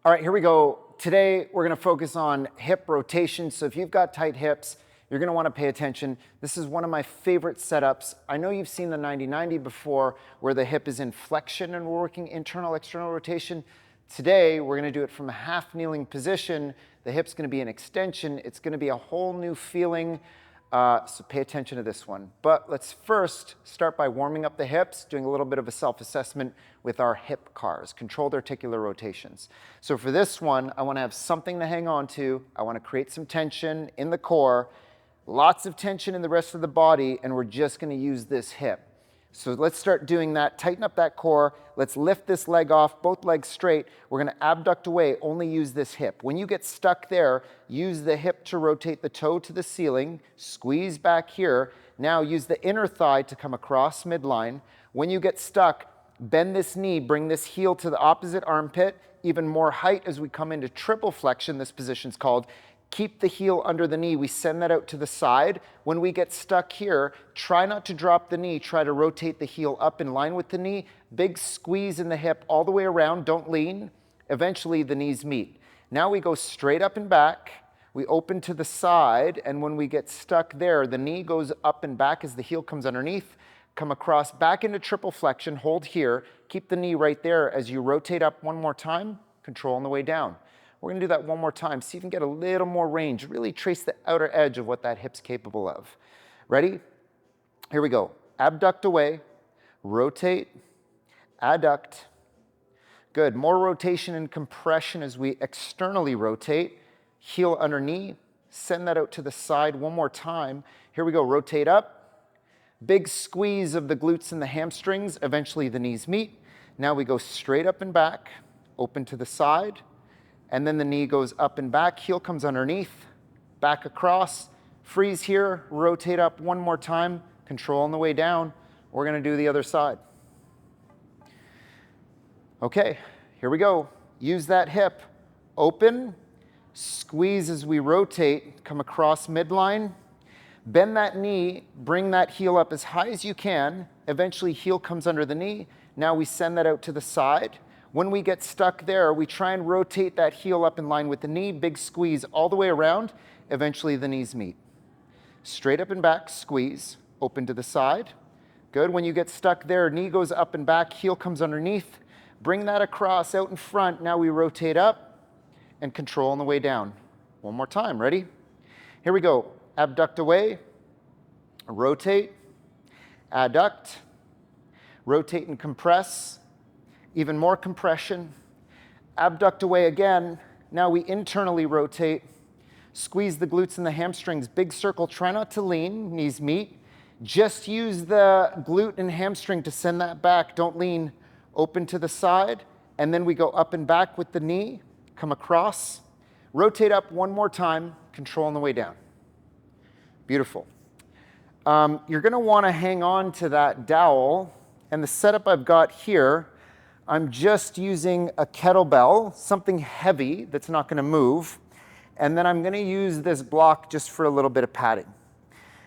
All right, here we go. Today, we're gonna focus on hip rotation. So if you've got tight hips, you're gonna wanna pay attention. This is one of my favorite setups. I know you've seen the 90-90 before, where the hip is in flexion and we're working internal, external rotation. Today, we're gonna do it from a half kneeling position. The hip's gonna be an extension. It's gonna be a whole new feeling. So pay attention to this one. But let's first start by warming up the hips, doing a little bit of a self-assessment with our hip CARs, controlled articular rotations. So for this one, I want to have something to hang on to. I want to create some tension in the core, lots of tension in the rest of the body, and we're just going to use this hip. So let's start doing that. Tighten up that core. Let's lift this leg off, both legs straight. We're going to abduct away, only use this hip. When you get stuck there, use the hip to rotate the toe to the ceiling, squeeze back here. Now use the inner thigh to come across midline. When you get stuck, bend this knee, bring this heel to the opposite armpit, even more height as we come into triple flexion, this position's called. Keep the heel under the knee. We send that out to the side. When we get stuck here, try not to drop the knee. Try to rotate the heel up in line with the knee. Big squeeze in the hip all the way around. Don't lean. Eventually, the knees meet. Now we go straight up and back. We open to the side, and when we get stuck there, the knee goes up and back as the heel comes underneath. Come across back into triple flexion. Hold here. Keep the knee right there as you rotate up one more time. Control on the way down. We're going to do that one more time. See if you can get a little more range. Really trace the outer edge of what that hip's capable of. Ready? Here we go. Abduct away, rotate, adduct. Good. More rotation and compression as we externally rotate. Heel under knee. Send that out to the side one more time. Here we go. Rotate up. Big squeeze of the glutes and the hamstrings. Eventually the knees meet. Now we go straight up and back. Open to the side. And then the knee goes up and back, heel comes underneath, back across, freeze here, rotate up one more time, control on the way down. We're gonna do the other side. Okay, here we go. Use that hip, open, squeeze as we rotate, come across midline, bend that knee, bring that heel up as high as you can, eventually heel comes under the knee. Now we send that out to the side. When we get stuck there, we try and rotate that heel up in line with the knee, big squeeze all the way around, eventually the knees meet. Straight up and back, squeeze, open to the side. Good, when you get stuck there, knee goes up and back, heel comes underneath. Bring that across, out in front, now we rotate up and control on the way down. One more time, ready? Here we go, abduct away, rotate, adduct, rotate and compress. Even more compression, abduct away again. Now we internally rotate, squeeze the glutes and the hamstrings, big circle, try not to lean, knees meet. Just use the glute and hamstring to send that back, don't lean. Open to the side, and then we go up and back with the knee, come across, rotate up one more time, control on the way down. Beautiful. You're gonna wanna hang on to that dowel, and the setup I've got here, I'm just using a kettlebell, something heavy that's not going to move, and then I'm going to use this block just for a little bit of padding.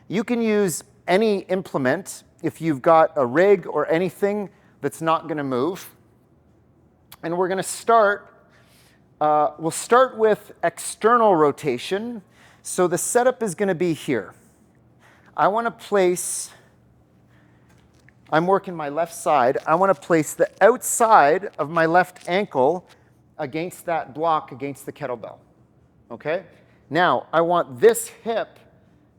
You can use any implement if you've got a rig or anything that's not going to move. And we're going to start, we'll start with external rotation. So the setup is going to be here. I want to place, I'm working my left side. I want to place the outside of my left ankle against that block, against the kettlebell. Okay? Now, I want this hip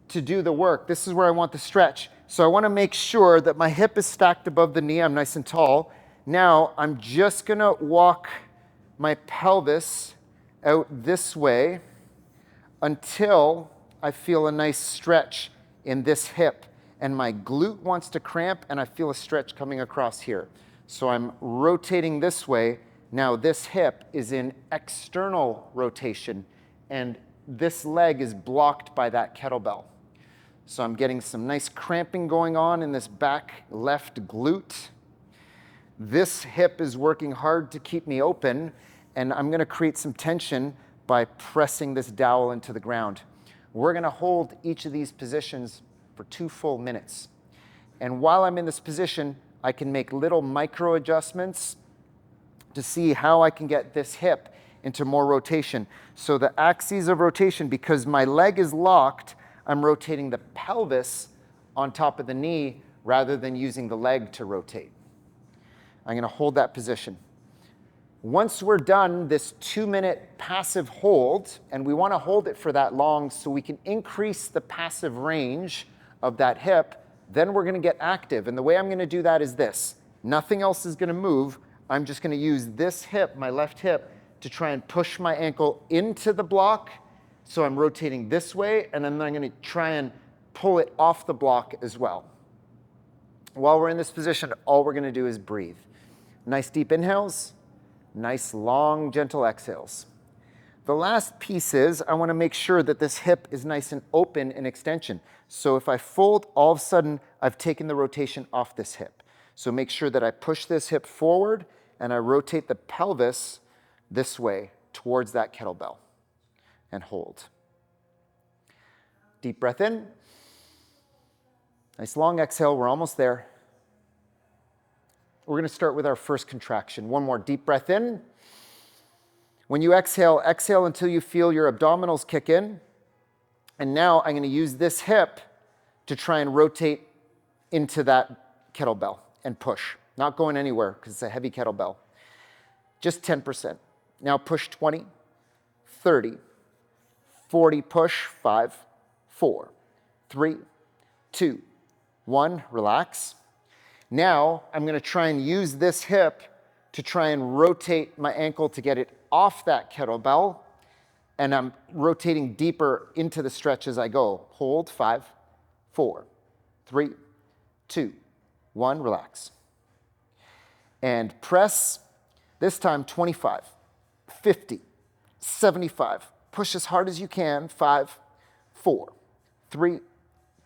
to do the work. This is where I want the stretch. So I want to make sure that my hip is stacked above the knee. I'm nice and tall. Now, I'm just going to walk my pelvis out this way until I feel a nice stretch in this hip. And my glute wants to cramp, and I feel a stretch coming across here. So I'm rotating this way. Now this hip is in external rotation, and this leg is blocked by that kettlebell. So I'm getting some nice cramping going on in this back left glute. This hip is working hard to keep me open, and I'm going to create some tension by pressing this dowel into the ground. We're going to hold each of these positions for 2 full minutes. And while I'm in this position, I can make little micro adjustments to see how I can get this hip into more rotation. So the axes of rotation, because my leg is locked, I'm rotating the pelvis on top of the knee rather than using the leg to rotate. I'm going to hold that position. Once we're done this 2-minute passive hold, and we want to hold it for that long so we can increase the passive range of that hip, then we're going to get active. And the way I'm going to do that is this. Nothing else is going to move. I'm just going to use this hip, my left hip, to try and push my ankle into the block. So I'm rotating this way, and then I'm going to try and pull it off the block as well. While we're in this position, all we're going to do is breathe. Nice deep inhales. Nice, long, gentle exhales. The last piece is I want to make sure that this hip is nice and open in extension. So if I fold, all of a sudden, I've taken the rotation off this hip. So make sure that I push this hip forward and I rotate the pelvis this way towards that kettlebell and hold. Deep breath in. Nice, long exhale. We're almost there. We're going to start with our first contraction. One more deep breath in. When you exhale, exhale until you feel your abdominals kick in. And now I'm going to use this hip to try and rotate into that kettlebell and push. Not going anywhere because it's a heavy kettlebell. Just 10%. Now push 20, 30, 40, push, 5, 4, 3, 2, 1, relax. Now, I'm going to try and use this hip to try and rotate my ankle to get it off that kettlebell, and I'm rotating deeper into the stretch as I go. Hold, 5, 4, 3, 2, 1, relax. And press, this time 25, 50, 75. Push as hard as you can, 5, 4, 3,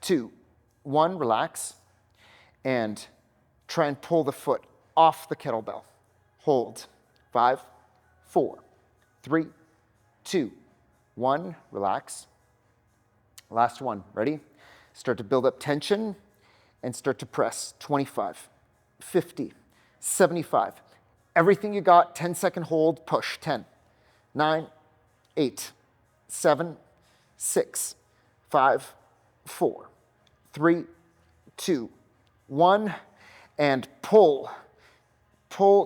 2, 1, relax. And try and pull the foot off the kettlebell. Hold. 5, 4, 3, 2, 1. Relax. Last one. Ready? Start to build up tension and start to press. 25, 50, 75. Everything you got, 10-second hold, push. 10, 9, 8, 7, 6, 5, 4, 3, 2, 1. And pull,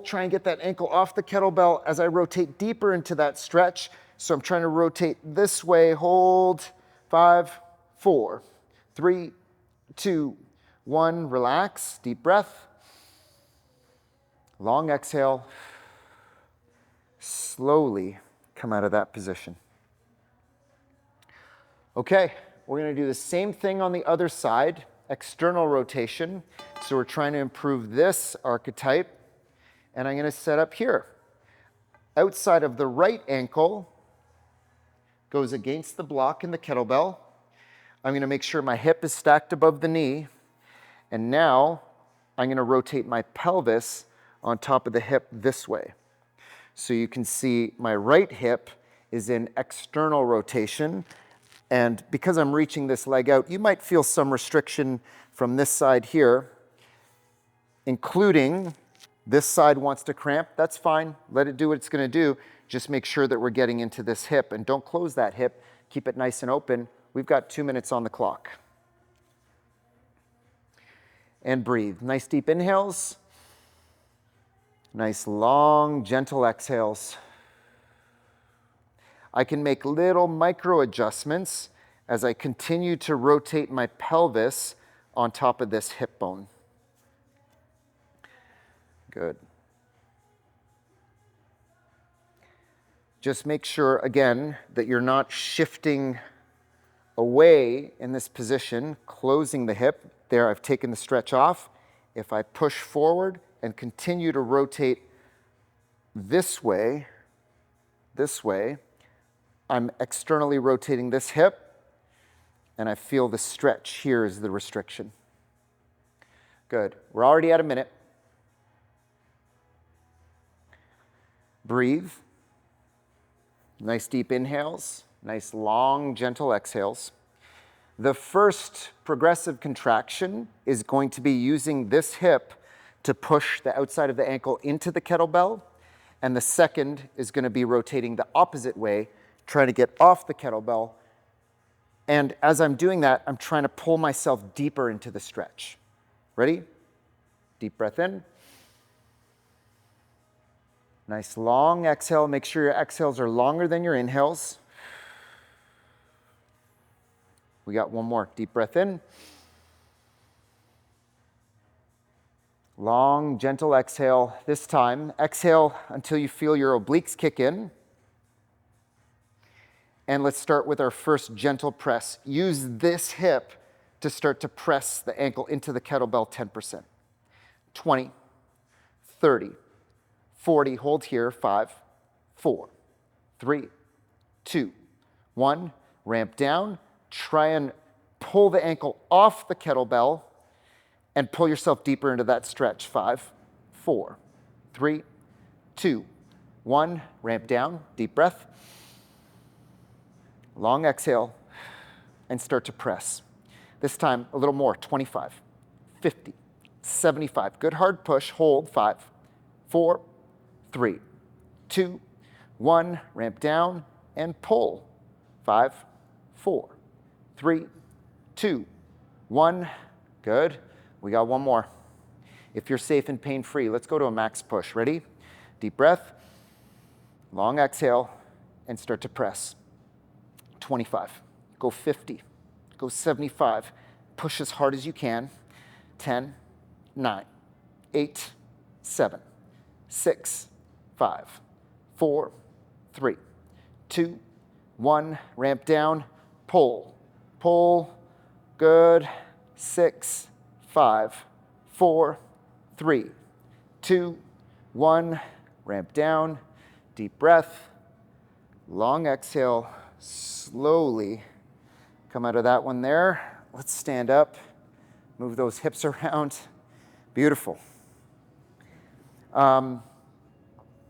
try and get that ankle off the kettlebell as I rotate deeper into that stretch. So I'm trying to rotate this way, hold, 5, 4, 3, 2, 1, relax, deep breath. Long exhale, slowly come out of that position. Okay, we're going to do the same thing on the other side, external rotation. So we're trying to improve this archetype, and I'm going to set up here. Outside of the right ankle goes against the block in the kettlebell. I'm going to make sure my hip is stacked above the knee, and now I'm going to rotate my pelvis on top of the hip this way. So you can see my right hip is in external rotation, and because I'm reaching this leg out, you might feel some restriction from this side here, including this side wants to cramp. That's fine. Let it do what it's going to do. Just make sure that we're getting into this hip, and don't close that hip. Keep it nice and open. We've got 2 minutes on the clock. And breathe. Nice deep inhales. Nice long, gentle exhales. I can make little micro adjustments as I continue to rotate my pelvis on top of this hip bone. Good. Just make sure, again, that you're not shifting away in this position, closing the hip. There, I've taken the stretch off. If I push forward and continue to rotate this way, I'm externally rotating this hip, and I feel the stretch. Here is the restriction. Good. We're already at a minute. Breathe. Nice deep inhales. Nice long, gentle exhales. The first progressive contraction is going to be using this hip to push the outside of the ankle into the kettlebell. And the second is going to be rotating the opposite way, trying to get off the kettlebell. And as I'm doing that, I'm trying to pull myself deeper into the stretch. Ready? Deep breath in. Nice long exhale. Make sure your exhales are longer than your inhales. We got one more. Deep breath in. Long, gentle exhale. This time, exhale until you feel your obliques kick in. And let's start with our first gentle press. Use this hip to start to press the ankle into the kettlebell 10%. 20, 30, 40, hold here, 5, 4, 3, 2, 1, ramp down. Try and pull the ankle off the kettlebell and pull yourself deeper into that stretch. 5, 4, 3, 2, 1, ramp down, deep breath. Long exhale, and start to press. This time, a little more, 25, 50, 75. Good hard push, hold, 5, 4, 3, 2, 1, ramp down, and pull. 5, 4, 3, 2, 1. Good. We got one more. If you're safe and pain-free, let's go to a max push. Ready? Deep breath, long exhale, and start to press. 25, go 50, go 75, push as hard as you can. 10, 9, 8, 7, 6, 5, 4, 3, 2, 1, ramp down, pull, pull, good, 6, 5, 4, 3, 2, 1, ramp down, deep breath, long exhale, slowly come out of that one there. Let's stand up, move those hips around. Beautiful.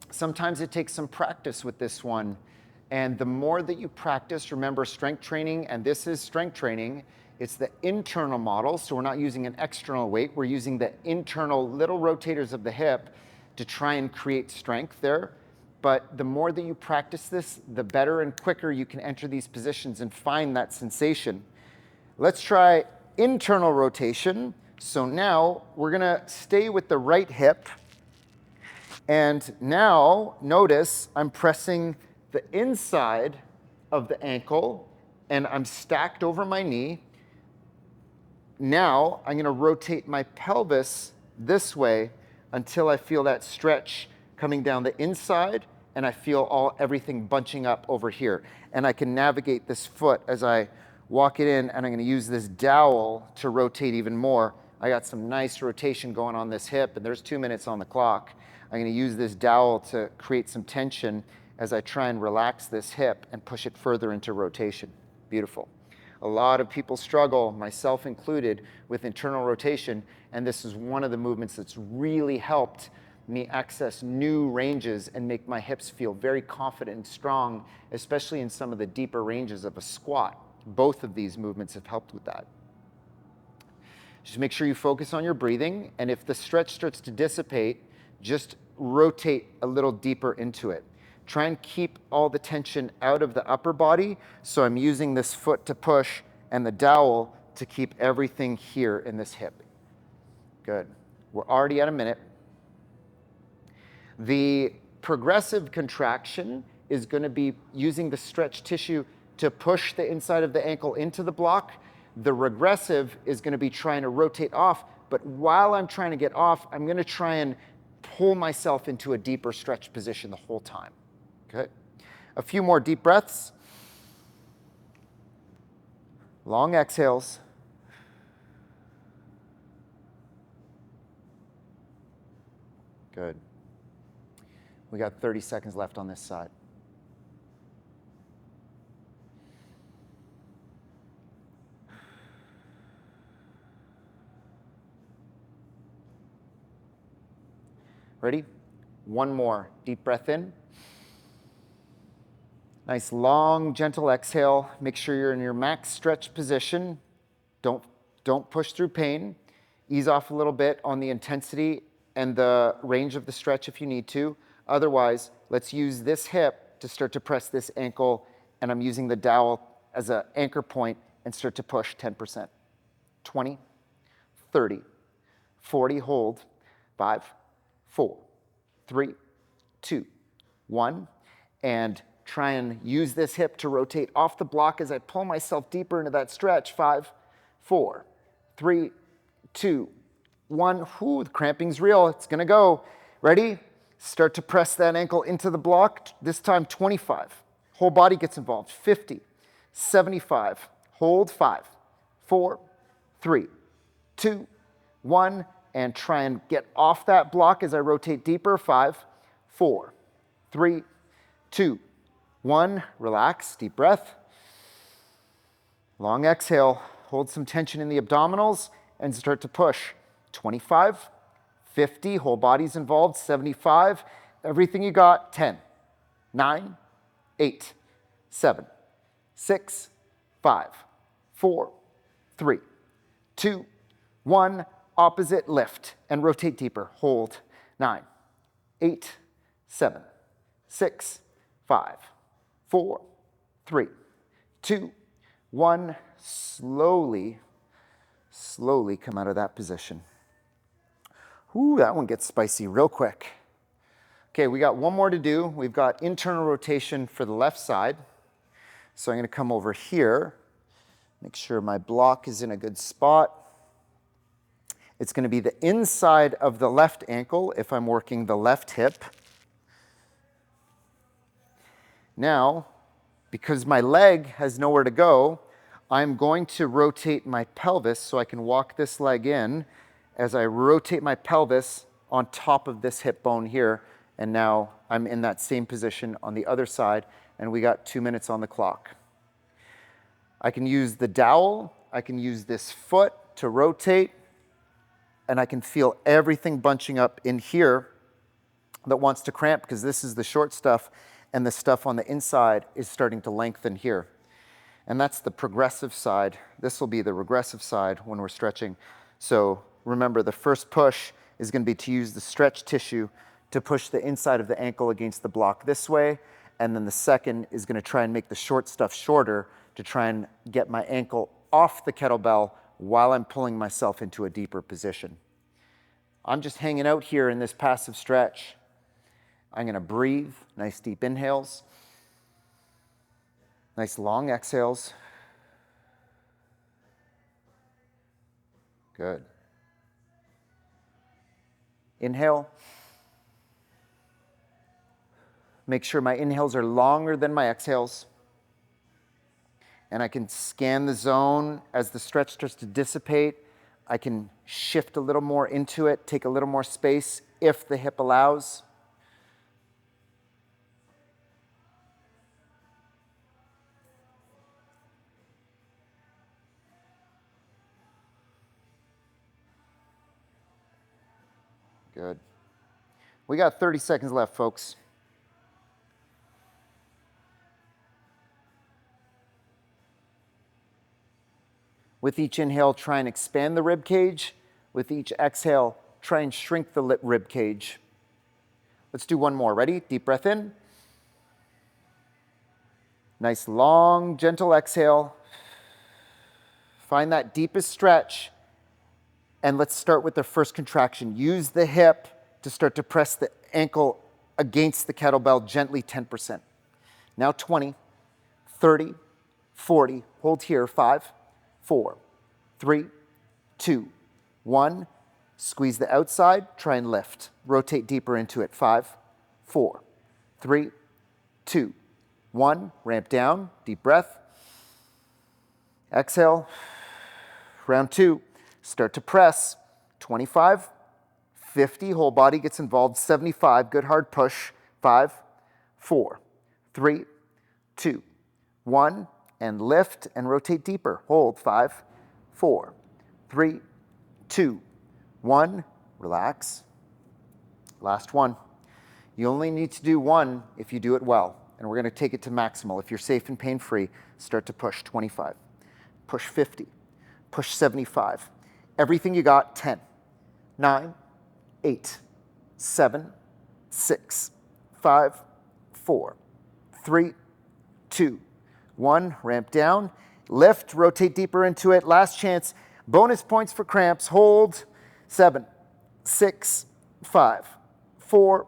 Sometimes it takes some practice with this one. And the more that you practice, remember strength training, and this is strength training, it's the internal model. So we're not using an external weight. We're using the internal little rotators of the hip to try and create strength there. But the more that you practice this, the better and quicker you can enter these positions and find that sensation. Let's try internal rotation. So now we're gonna stay with the right hip. And now notice I'm pressing the inside of the ankle and I'm stacked over my knee. Now I'm gonna rotate my pelvis this way until I feel that stretch coming down the inside and I feel everything bunching up over here. And I can navigate this foot as I walk it in, and I'm gonna use this dowel to rotate even more. I got some nice rotation going on this hip, and there's 2 minutes on the clock. I'm gonna use this dowel to create some tension as I try and relax this hip and push it further into rotation. Beautiful. A lot of people struggle, myself included, with internal rotation, and this is one of the movements that's really helped me access new ranges and make my hips feel very confident and strong, especially in some of the deeper ranges of a squat. Both of these movements have helped with that. Just make sure you focus on your breathing, and if the stretch starts to dissipate, just rotate a little deeper into it. Try and keep all the tension out of the upper body, so I'm using this foot to push and the dowel to keep everything here in this hip. Good. We're already at a minute. The progressive contraction is going to be using the stretch tissue to push the inside of the ankle into the block. The regressive is going to be trying to rotate off, but while I'm trying to get off, I'm going to try and pull myself into a deeper stretch position the whole time. Okay? A few more deep breaths. Long exhales. Good. We got 30 seconds left on this side. Ready? One more. Deep breath in. Nice long, gentle exhale. Make sure you're in your max stretch position. Don't push through pain. Ease off a little bit on the intensity and the range of the stretch if you need to. Otherwise, let's use this hip to start to press this ankle, and I'm using the dowel as an anchor point and start to push 10%. 20, 30, 40, hold, 5, 4, 3, 2, 1, and try and use this hip to rotate off the block as I pull myself deeper into that stretch. 5, 4, 3, 2, 1. Whew, the cramping's real. It's gonna go. Ready? Start to press that ankle into the block. This time 25. Whole body gets involved. 50, 75. Hold. 5, 4, 3, 2, 1. And try and get off that block as I rotate deeper. 5, 4, 3, 2, 1. Relax. Deep breath. Long exhale. Hold some tension in the abdominals and start to push. 25, 50, whole body's involved. 75, everything you got. 10, 9, 8, 7, 6, 5, 4, 3, 2, 1. Opposite, lift and rotate deeper. Hold. 9, 8, 7, 6, 5, 4, 3, 2, 1. Slowly come out of that position. Ooh, that one gets spicy real quick. Okay, we got one more to do. We've got internal rotation for the left side. So I'm going to come over here, make sure my block is in a good spot. It's going to be the inside of the left ankle if I'm working the left hip. Now, because my leg has nowhere to go, I'm going to rotate my pelvis so I can walk this leg in as I rotate my pelvis on top of this hip bone here. And now I'm in that same position on the other side, and we got 2 minutes on the clock. I can use the dowel, I can use this foot to rotate, and I can feel everything bunching up in here that wants to cramp because this is the short stuff, and the stuff on the inside is starting to lengthen here. And that's the progressive side. This will be the regressive side when we're stretching. So remember, the first push is going to be to use the stretch tissue to push the inside of the ankle against the block this way. And then the second is going to try and make the short stuff shorter to try and get my ankle off the kettlebell while I'm pulling myself into a deeper position. I'm just hanging out here in this passive stretch. I'm going to breathe, nice deep inhales. Nice long exhales. Good. Inhale. Make sure my inhales are longer than my exhales. And I can scan the zone as the stretch starts to dissipate. I can shift a little more into it, take a little more space if the hip allows. Good. We got 30 seconds left, folks. With each inhale, try and expand the rib cage. With each exhale, try and shrink the rib cage. Let's do one more. Ready? Deep breath in. Nice, long, gentle exhale. Find that deepest stretch. And let's start with the first contraction. Use the hip to start to press the ankle against the kettlebell gently, 10%. Now 20, 30, 40. Hold here. 5, 4, 3, 2, 1. Squeeze the outside. Try and lift. Rotate deeper into it. 5, 4, 3, 2, 1. Ramp down. Deep breath. Exhale. Round 2. Start to press. 25, 50, whole body gets involved. 75, good hard push. 5, 4, 3, 2, 1, and lift and rotate deeper. Hold. 5, 4, 3, 2, 1. Relax. Last one. You only need to do one if you do it well, and we're going to take it to maximal. If you're safe and pain-free, start to push. 25, push 50, push 75. Everything you got. 10, 9, 8, 7, 6, 5, 4, 3, 2, 1. Ramp down. Lift, rotate deeper into it. Last chance. Bonus points for cramps. Hold. 7, 6, 5, 4,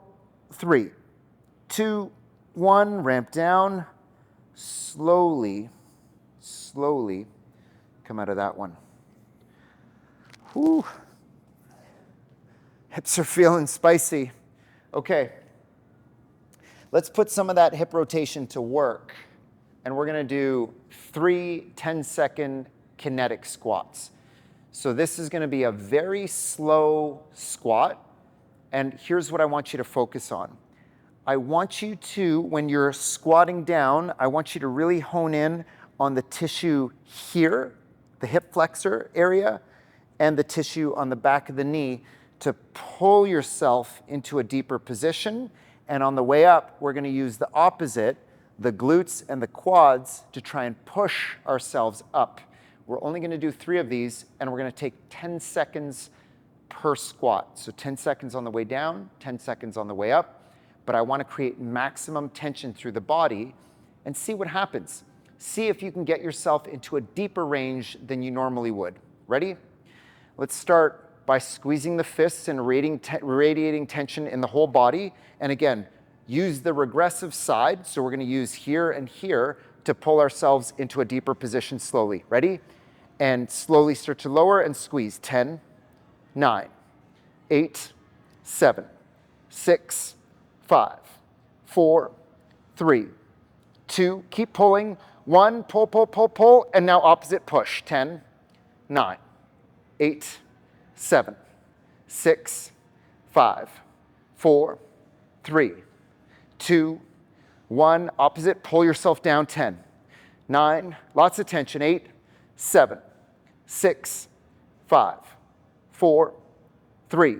3, 2, 1. Ramp down. Slowly come out of that one. Whew. Hips are feeling spicy. Okay. Let's put some of that hip rotation to work. And we're going to do 3 10-second kinetic squats. So this is going to be a very slow squat. And here's what I want you to focus on. I want you to, when you're squatting down, I want you to really hone in on the tissue here, the hip flexor area, and the tissue on the back of the knee to pull yourself into a deeper position. And on the way up, we're going to use the opposite, the glutes and the quads, to try and push ourselves up. We're only going to do 3 of these, and we're going to take 10 seconds per squat. So 10 seconds on the way down, 10 seconds on the way up. But I want to create maximum tension through the body and see what happens. See if you can get yourself into a deeper range than you normally would. Ready? Let's start by squeezing the fists and radiating tension in the whole body. And again, use the regressive side. So we're going to use here and here to pull ourselves into a deeper position slowly. Ready? And slowly start to lower and squeeze. 10, 9, 8, 7, 6, 5, 4, 3, 2. Keep pulling. 1, pull, pull, pull, pull. And now opposite push. 10, 9, 8, 7, 6, 5, 4, 3, 2, 1. Opposite, pull yourself down. 10, 9, lots of tension. 8, 7, 6, 5, 4, 3,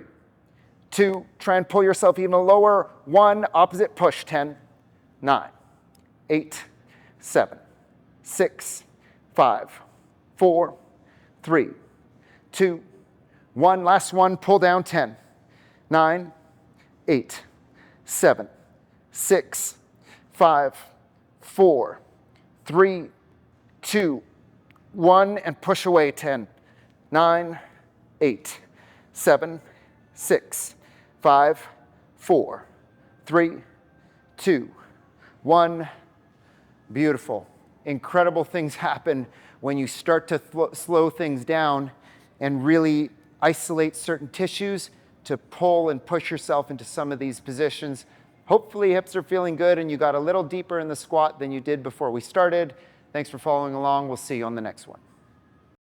2. Try and pull yourself even lower. 1, opposite push. 10, 9, 8, 7, 6, 5, 4, 3, 2, 1. Last one, pull down. 10, 9, 8, 7, 6, 5, 4, 3, 2, 1. And push away. 10, 9, 8, 7, 6, 5, 4, 3, 2, 1. Beautiful. Incredible things happen when you start to slow things down and really isolate certain tissues to pull and push yourself into some of these positions. Hopefully hips are feeling good and you got a little deeper in the squat than you did before we started. Thanks for following along. We'll see you on the next one.